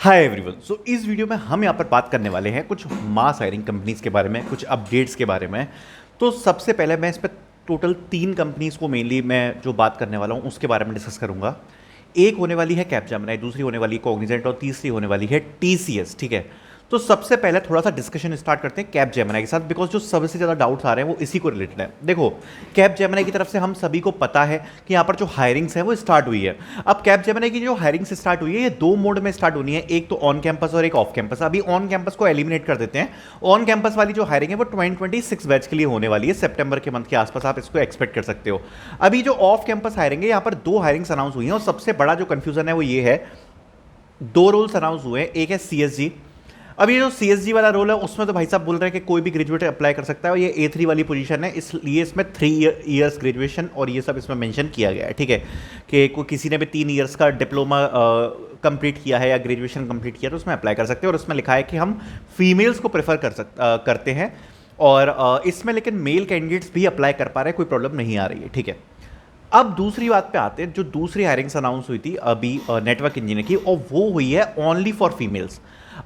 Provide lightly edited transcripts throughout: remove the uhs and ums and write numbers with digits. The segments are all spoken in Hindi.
Hi everyone. सो इस वीडियो में हम यहाँ पर बात करने वाले हैं कुछ मास हायरिंग कंपनीज के बारे में, कुछ अपडेट्स के बारे में। तो सबसे पहले मैं इस पर टोटल 3 कंपनीज को मेनली मैं जो बात करने वाला हूँ उसके बारे में डिस्कस करूँगा। एक होने वाली है कैपजेमिनी, दूसरी होने वाली है कॉग्निजेंट और तीसरी होने वाली है टीसीएस। ठीक है, तो सबसे पहले थोड़ा सा डिस्कशन स्टार्ट करते हैं कैपजेमिनी के साथ, बिकॉज जो सबसे ज़्यादा डाउट्स आ रहे हैं वो इसी को रिलेटेड है। देखो, कैपजेमिनी की तरफ से हम सभी को पता है कि यहाँ पर जो हायरिंग्स है वो स्टार्ट हुई है। अब कैपजेमिनी की जो हायरिंग्स स्टार्ट हुई है ये 2 मोड में स्टार्ट होनी है, एक तो ऑन कैंपस और एक ऑफ कैंपस। अभी ऑन कैंपस को एलिमिनेट कर देते हैं। ऑन कैंपस वाली जो हायरिंग है वो 2026 बैच के लिए होने वाली है, सितंबर के मंथ के आसपास आप इसको एक्सपेक्ट कर सकते हो। अभी जो ऑफ कैंपस हायरिंग है यहाँ पर 2 हायरिंग्स अनाउंस हुई हैं और सबसे बड़ा जो कंफ्यूजन है वो ये है, 2 रोल्स अनाउंस हुए हैं। एक है सीएसजी। अब ये जो सीएसजी वाला रोल है उसमें तो भाई साहब बोल रहे हैं कि कोई भी ग्रेजुएट अप्लाई कर सकता है और ये A3 वाली पोजीशन है, इसलिए इसमें 3 इयर्स ग्रेजुएशन और ये सब इसमें मेंशन किया गया है। ठीक है, कि कोई किसी ने भी 3 इयर्स का डिप्लोमा कंप्लीट किया है या ग्रेजुएशन कंप्लीट किया तो उसमें अप्लाई कर सकते हैं। और उसमें लिखा है कि हम फीमेल्स को प्रेफर करते हैं और इसमें लेकिन मेल कैंडिडेट्स भी अप्लाई कर पा रहे हैं, कोई प्रॉब्लम नहीं आ रही है। ठीक है, अब दूसरी बात पे आते हैं। जो दूसरी हायरिंग्स अनाउंस हुई थी अभी नेटवर्क इंजीनियर की, और वो हुई है ओनली फॉर फीमेल्स।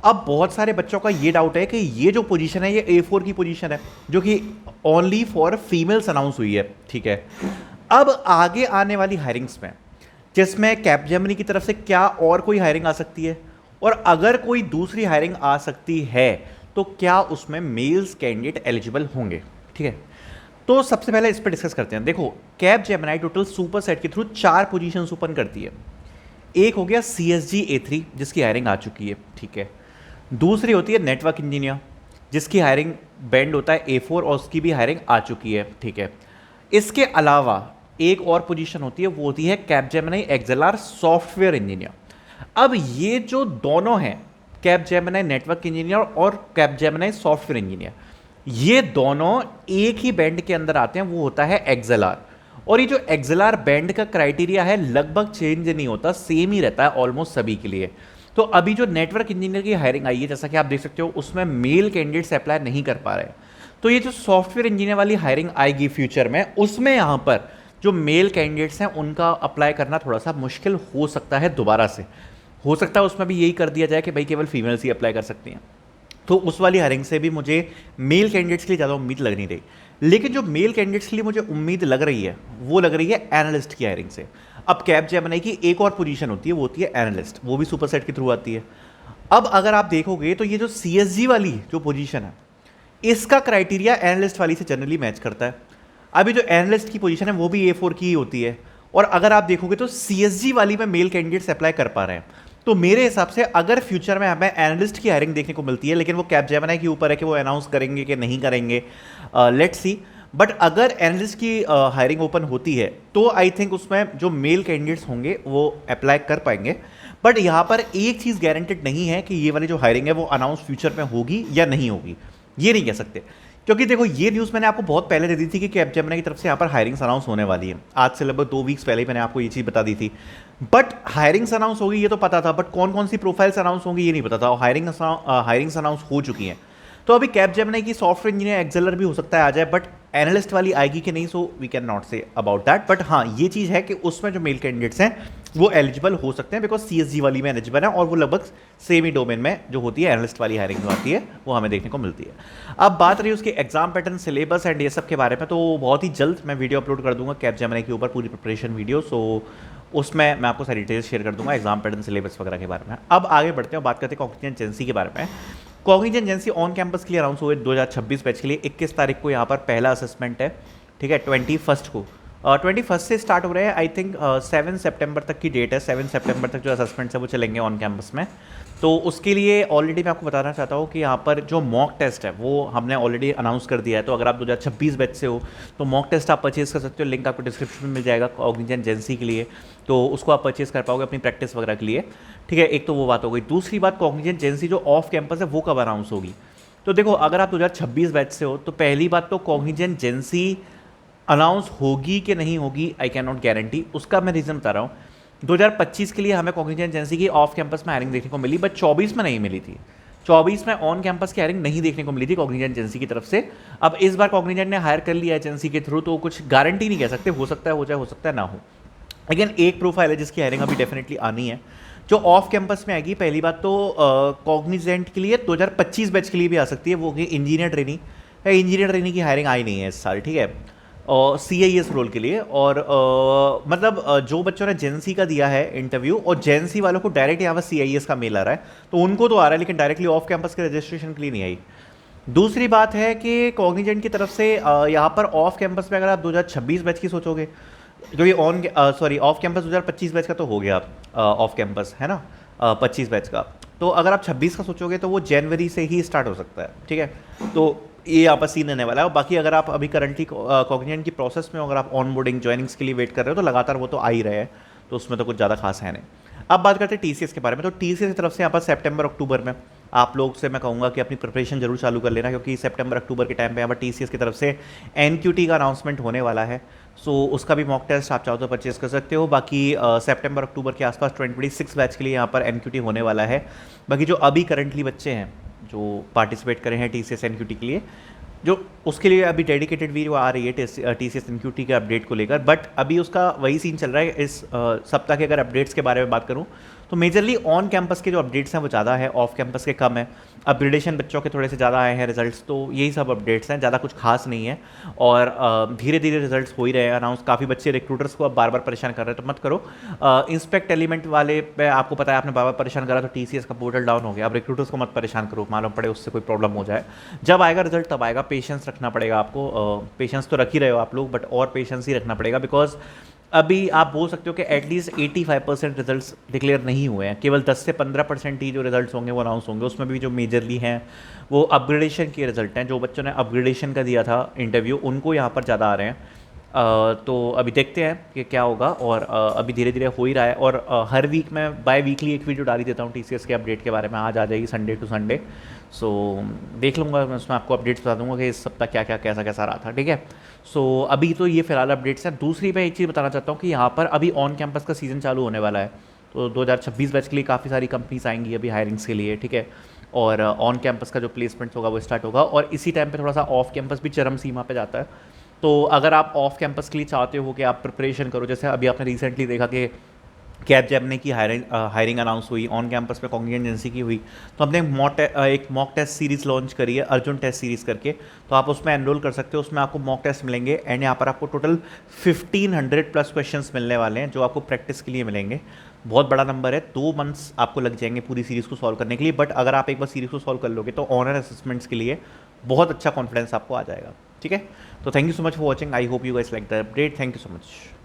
अब बहुत सारे बच्चों का ये डाउट है कि ये जो पोजीशन है ये A4 की पोजीशन है जो कि ओनली फॉर फीमेल्स अनाउंस हुई है। ठीक है, अब आगे आने वाली हायरिंग्स में जिसमें कैपजेमिनी की तरफ से क्या और कोई हायरिंग आ सकती है, और अगर कोई दूसरी हायरिंग आ सकती है तो क्या उसमें मेल्स कैंडिडेट एलिजिबल होंगे। ठीक है, तो सबसे पहले इस पर डिस्कस करते हैं। देखो, कैपजेमिनी टोटल सुपर सेट के थ्रू 4 पोजीशन ओपन करती है। एक हो गया CSG A3 जिसकी हायरिंग आ चुकी है। ठीक है, दूसरी होती है नेटवर्क इंजीनियर जिसकी हायरिंग बैंड होता है A4 और उसकी भी हायरिंग आ चुकी है। ठीक है, इसके अलावा एक और पोजीशन होती है, वो होती है कैपजेमिनी XLR सॉफ्टवेयर इंजीनियर। अब ये जो दोनों हैं, कैपजेमिनी नेटवर्क इंजीनियर और कैपजेमिनी सॉफ्टवेयर इंजीनियर, ये दोनों एक ही बैंड के अंदर आते हैं, वो होता है XLR। और ये जो XLR बैंड का क्राइटेरिया है लगभग चेंज नहीं होता, सेम ही रहता है ऑलमोस्ट सभी के लिए। तो अभी जो नेटवर्क इंजीनियर की हायरिंग आई है जैसा कि आप देख सकते हो उसमें मेल कैंडिडेट्स अप्लाई नहीं कर पा रहे हैं। तो ये जो सॉफ्टवेयर इंजीनियर वाली हायरिंग आएगी फ्यूचर में, उसमें यहाँ पर जो मेल कैंडिडेट्स हैं उनका अप्लाई करना थोड़ा सा मुश्किल हो सकता है। दोबारा से हो सकता है उसमें भी यही कर दिया जाए कि भाई केवल फीमेल्स ही अप्लाई कर सकती हैं। तो उस वाली हायरिंग से भी मुझे मेल कैंडिडेट्स के लिए ज़्यादा उम्मीद लग नहीं रही। लेकिन जो मेल कैंडिडेट्स के लिए मुझे उम्मीद लग रही है वो लग रही है एनालिस्ट की हायरिंग से। अब कैपजेमिनी की एक और पोजीशन होती है, वो होती है एनालिस्ट, वो भी सुपर सेट के थ्रू आती है। अब अगर आप देखोगे तो ये जो CSG वाली जो पोजीशन है इसका क्राइटेरिया एनालिस्ट वाली से जनरली मैच करता है। अभी जो एनालिस्ट की पोजीशन है वो भी A4 की ही होती है, और अगर आप देखोगे तो CSG वाली में मेल कैंडिडेट्स अप्लाई कर पा रहे हैं। तो मेरे हिसाब से अगर फ्यूचर में हमें एनालिस्ट की हायरिंग देखने को मिलती है, लेकिन वो कैपजेमिनी के ऊपर है कि वो अनाउंस करेंगे कि नहीं करेंगे, लेट्स सी। बट अगर एनालिस्ट की हायरिंग ओपन होती है तो आई थिंक उसमें जो मेल कैंडिडेट्स होंगे वो अप्लाई कर पाएंगे। बट यहाँ पर एक चीज़ गारंटेड नहीं है कि ये वाली जो हायरिंग है वो अनाउंस फ्यूचर में होगी या नहीं होगी, ये नहीं कह सकते। क्योंकि देखो, ये न्यूज़ मैंने आपको बहुत पहले दे दी थी कि कैपजेमिनी की तरफ से यहाँ पर हायरिंग्स अनाउंस होने वाली है। आज से लगभग 2 वीक्स पहले ही मैंने आपको ये चीज़ बता दी थी। बट हायरिंग्स अनाउंस होगी ये तो पता था, बट कौन कौन सी प्रोफाइल्स अनाउंस होंगी ये नहीं पता था, और हायरिंग्स अनाउंस हो चुकी हैं। तो अभी कैपजेमिनी की सॉफ्टवेयर इंजीनियर XLR भी हो सकता है आ जाए, बट एनालिस्ट वाली आएगी कि नहीं, so we can not say about that. But हाँ, ये चीज़ है कि उसमें जो मेल कैंडिडेट्स हैं वो एलिजिबल हो सकते हैं, बिकॉज CSG वाली में एलिजिबल है और वो लगभग सेम ही डोमेन में जो होती है एनालिस्ट वाली हायरिंग जो आती है वो हमें देखने को मिलती है। अब बात रही उसके एग्जाम पैटर्न, सिलेबस एंड ये सब के बारे में, तो बहुत ही जल्द मैं वीडियो अपलोड कर दूंगा कैपजेमिनी के ऊपर, पूरी प्रिपरेशन वीडियो। सो उसमें मैं आपको सारी डिटेल्स शेयर कर दूंगा एग्जाम पैटर्न, सिलेबस वगैरह के बारे में। अब आगे बढ़ते हैं, बात करते हैं कॉग्निजेंट एजेंसी के बारे में। कॉग्निजेंट एजेंसी ऑन कैंपस के लिए अनाउंस हुए 2026 बैच के लिए 21 तारीख को यहाँ पर पहला असेसमेंट है। ठीक है, 21 को 21 से स्टार्ट हो रहे हैं। आई थिंक 7 सितंबर तक की डेट है, 7 सितंबर तक जो असेसमेंट्स है वो चलेंगे ऑन कैंपस में। तो उसके लिए ऑलरेडी मैं आपको बताना चाहता हूँ कि यहाँ पर जो मॉक टेस्ट है वो हमने ऑलरेडी अनाउंस कर दिया है। तो अगर आप 2026 बैच से हो तो मॉक टेस्ट आप परचेज़ कर सकते हो, लिंक आपको डिस्क्रिप्शन में मिल जाएगा कॉग्निजेंट एजेंसी के लिए, तो उसको आप परचेज़ कर पाओगे अपनी प्रैक्टिस वगैरह के लिए। ठीक है, एक तो वो बात हो गई। दूसरी बात, कॉग्निजेंट एजेंसी जो ऑफ कैंपस है वो कब अनाउंस होगी। तो देखो, अगर आप 2026 बैच से हो तो पहली बात तो कॉग्निजेंट एजेंसी अनाउंस होगी कि नहीं होगी आई कैन नॉट गारंटी, उसका मैं रीज़न बता रहा हूँ। 2025 के लिए हमें कॉग्निजेंट एजेंसी की ऑफ कैंपस में हायरिंग देखने को मिली, बट 24 में नहीं मिली थी। 24 में ऑन कैंपस की हायरिंग नहीं देखने को मिली थी कॉग्निजेंट एजेंसी की तरफ से। अब इस बार कॉग्निजेंट ने हायर कर लिया एजेंसी के थ्रू, तो कुछ गारंटी नहीं कह सकते, हो सकता है हो जाए, हो सकता है ना हो। लेकिन एक प्रोफाइल है जिसकी हायरिंग अभी डेफिनेटली आनी है, जो ऑफ कैंपस में आएगी, पहली बात तो कॉग्निजेंट के लिए 2025 बैच के लिए भी आ सकती है, वो कि इंजीनियर ट्रेनिंग है। इंजीनियर ट्रेनिंग की हायरिंग आई नहीं है इस साल, ठीक है, और CIS रोल के लिए। और मतलब जो बच्चों ने जेंसी का दिया है इंटरव्यू, और जेंसी वालों को डायरेक्ट यहाँ पर CIS का मेल आ रहा है, तो उनको तो आ रहा है, लेकिन डायरेक्टली ऑफ कैंपस के रजिस्ट्रेशन के लिए नहीं आई। दूसरी बात है कि कॉग्निजेंट की तरफ से यहाँ पर ऑफ कैंपस में अगर आप 2026 बैच की सोचोगे, जो ये ऑफ कैंपस 2025 बैच का तो हो गया, ऑफ कैंपस है ना, 25 बैच का। तो अगर आप 26 का सोचोगे तो वो जनवरी से ही स्टार्ट हो सकता है, ठीक है। तो ये यहाँ पर सीन रहने वाला है। और बाकी अगर आप अभी करंटली कॉग्निजेंट की प्रोसेस में, अगर आप ऑन बोर्डिंग ज्वाइनिंग्स के लिए वेट कर रहे हो, तो लगातार वो तो आ ही रहे हैं, तो उसमें तो कुछ ज़्यादा खास है नहीं। अब बात करते हैं TCS के बारे में। तो TCS की तरफ से यहाँ पर सितंबर अक्टूबर में आप लोग से मैं कहूँगा कि अपनी प्रिपरेशन जरूर चालू कर लेना, क्योंकि सितंबर अक्टूबर के टाइम पे यहाँ पर TCS की तरफ से NQT का अनाउंसमेंट होने वाला है। सो उसका भी मॉक टेस्ट आप चाहो तो परचेज कर सकते हो। बाकी सितंबर अक्टूबर के आसपास 2026 बैच के लिए यहाँ पर NQT होने वाला है। बाकी जो अभी करंटली बच्चे हैं जो पार्टिसिपेट करे हैं TCS NQT के लिए, जो उसके लिए अभी डेडिकेटेड वीडियो आ रही है TCS NQT के अपडेट को लेकर, बट अभी उसका वही सीन चल रहा है। इस सप्ताह के अगर अपडेट्स के बारे में बात करूं तो मेजरली ऑन कैंपस के जो अपडेट्स हैं वो ज़्यादा है, ऑफ कैंपस के कम है। अपग्रेडेशन बच्चों के थोड़े से ज़्यादा आए हैं रिजल्ट्स, तो यही सब अपडेट्स हैं, ज़्यादा कुछ खास नहीं है। और धीरे धीरे रिजल्ट्स हो ही रहे हैं अनाउंस। काफ़ी बच्चे रिक्रूटर्स को अब बार बार परेशान कर रहे हैं, तो मत करो। इंस्पेक्ट एलिमेंट वाले पे आपको पता है आपने बार बार परेशान करा तो TCS का पोर्टल डाउन हो गया। अब रिक्रूटर्स को मत परेशान करो, मालूम पड़े उससे कोई प्रॉब्लम हो जाए। जब आएगा रिजल्ट तब आएगा, पेशेंस रखना पड़ेगा आपको। पेशेंस तो रख ही रहे हो आप लोग, बट और पेशेंस ही रखना पड़ेगा, बिकॉज अभी आप बोल सकते हो कि एटलीस्ट 85% रिजल्ट्स डिक्लेयर नहीं हुए हैं। केवल 10 से 15% ही जो रिजल्ट्स होंगे वो अनाउंस होंगे। उसमें भी जो मेजरली हैं वो अपग्रेडेशन के रिजल्ट हैं। जो बच्चों ने अपग्रेडेशन का दिया था इंटरव्यू, उनको यहाँ पर ज़्यादा आ रहे हैं। तो अभी देखते हैं कि क्या होगा। और अभी धीरे धीरे हो ही रहा है। और हर वीक मैं बाय वीकली एक वीडियो डाल ही देता हूँ TCS के अपडेट के बारे में। आज आ जाएगी संडे टू संडे। सो देख लूँगा मैं, उसमें आपको अपडेट्स बता दूंगा कि इस सप्ताह क्या क्या कैसा कैसा रहा था, ठीक है। सो अभी तो ये फिलहाल अपडेट्स हैं। दूसरी मैं एक चीज़ बताना चाहता हूँ कि यहाँ पर अभी ऑन कैंपस का सीज़न चालू होने वाला है। तो 2026 बैच के लिए काफ़ी सारी कंपनीज आएंगी अभी हायरिंग्स के लिए, ठीक है। और ऑन कैंपस का जो प्लेसमेंट्स होगा वो स्टार्ट होगा। और इसी टाइम पे थोड़ा सा ऑफ कैंपस भी चरम सीमा पे जाता है। तो अगर आप ऑफ कैंपस के लिए चाहते हो कि आप प्रिपरेशन करो, जैसे अभी आपने रिसेंटली देखा कि कैपजेमिनी की हायरिंग अनाउंस हुई, ऑन कैंपस पे कॉग्निजेंट एजेंसी की हुई, तो हमने एक मॉक टेस्ट सीरीज़ लॉन्च करी है, अर्जुन टेस्ट सीरीज़ करके। तो आप उसमें एनरोल कर सकते हो। उसमें आपको मॉक टेस्ट मिलेंगे एंड यहाँ पर आपको टोटल 1500 प्लस क्वेश्चंस मिलने वाले हैं, जो आपको प्रैक्टिस के लिए मिलेंगे। बहुत बड़ा नंबर है। 2 मंथ्स आपको लग जाएंगे पूरी सीरीज़ को सॉल्व करने के लिए, बट अगर आप एक बार सीरीज़ को सॉल्व कर लोगे तो ऑनर असेसमेंट्स के लिए बहुत अच्छा कॉन्फिडेंस आपको आ जाएगा, ठीक है। तो thank you so much for watching. I hope you guys like the update. Thank you so much.